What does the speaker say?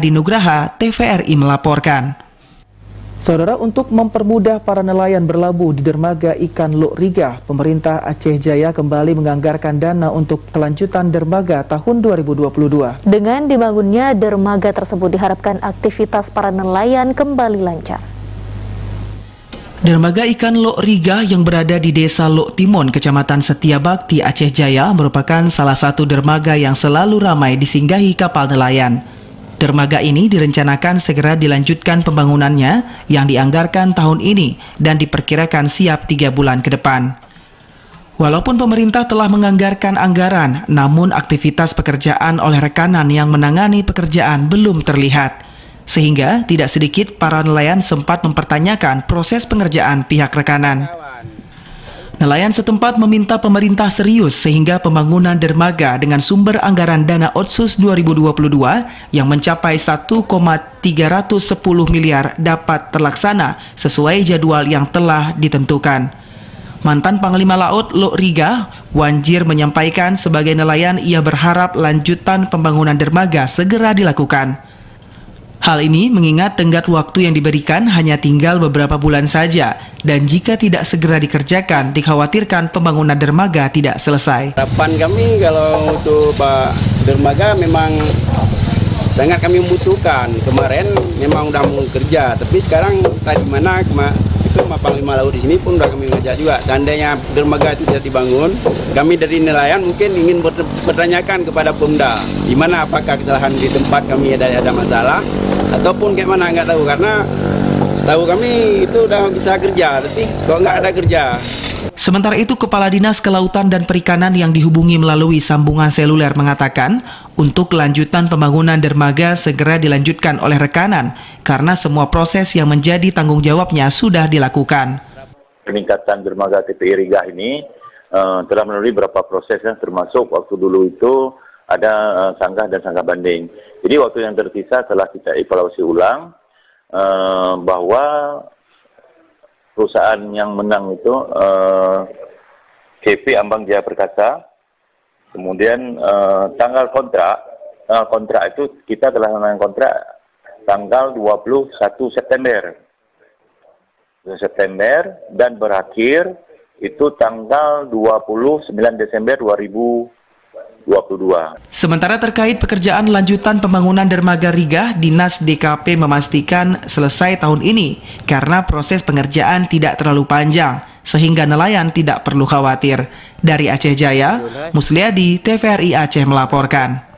Nugraha, TVRI melaporkan. Saudara, untuk mempermudah para nelayan berlabuh di dermaga ikan Lok Riga, pemerintah Aceh Jaya kembali menganggarkan dana untuk kelanjutan dermaga tahun 2022. Dengan dibangunnya dermaga tersebut diharapkan aktivitas para nelayan kembali lancar. Dermaga ikan Lok Riga yang berada di Desa Lok Timon, Kecamatan Setiabakti, Aceh Jaya merupakan salah satu dermaga yang selalu ramai disinggahi kapal nelayan. Dermaga ini direncanakan segera dilanjutkan pembangunannya yang dianggarkan tahun ini dan diperkirakan siap 3 bulan ke depan. Walaupun pemerintah telah menganggarkan anggaran, namun aktivitas pekerjaan oleh rekanan yang menangani pekerjaan belum terlihat. Sehingga tidak sedikit para nelayan sempat mempertanyakan proses pengerjaan pihak rekanan. Nelayan setempat meminta pemerintah serius sehingga pembangunan dermaga dengan sumber anggaran dana Otsus 2022 yang mencapai 1,310 miliar dapat terlaksana sesuai jadwal yang telah ditentukan. Mantan Panglima Laut Lok Riga, Wanjir, menyampaikan sebagai nelayan ia berharap lanjutan pembangunan dermaga segera dilakukan. Hal ini mengingat tenggat waktu yang diberikan hanya tinggal beberapa bulan saja, dan jika tidak segera dikerjakan, dikhawatirkan pembangunan dermaga tidak selesai. Harapan kami kalau untuk Pak dermaga memang sangat kami membutuhkan. Kemarin memang udah mau kerja, tapi sekarang tadi mana itu Panglima Laut di sini pun udah kami ngajak juga. Seandainya dermaga itu tidak dibangun, kami dari nelayan mungkin ingin bertanyakan kepada Pemda, di mana apakah kesalahan di tempat kami ada masalah, ataupun kayak mana nggak tahu, karena setahu kami itu udah bisa kerja, tapi kok nggak ada kerja. Sementara itu, Kepala Dinas Kelautan dan Perikanan yang dihubungi melalui sambungan seluler mengatakan untuk kelanjutan pembangunan dermaga segera dilanjutkan oleh rekanan karena semua proses yang menjadi tanggung jawabnya sudah dilakukan. Peningkatan dermaga TPI Riga ini telah melalui beberapa proses, termasuk waktu dulu itu ada sanggah dan sanggah banding. Jadi waktu yang tersisa telah kita evaluasi ulang bahwa perusahaan yang menang itu KP Ambang Jaya Perkasa. Kemudian tanggal kontrak itu kita telah menang kontrak tanggal 21 September dan berakhir itu tanggal 29 Desember 2022. Sementara terkait pekerjaan lanjutan pembangunan dermaga Riga, Dinas DKP memastikan selesai tahun ini karena proses pengerjaan tidak terlalu panjang sehingga nelayan tidak perlu khawatir. Dari Aceh Jaya, Musliadi, TVRI Aceh melaporkan.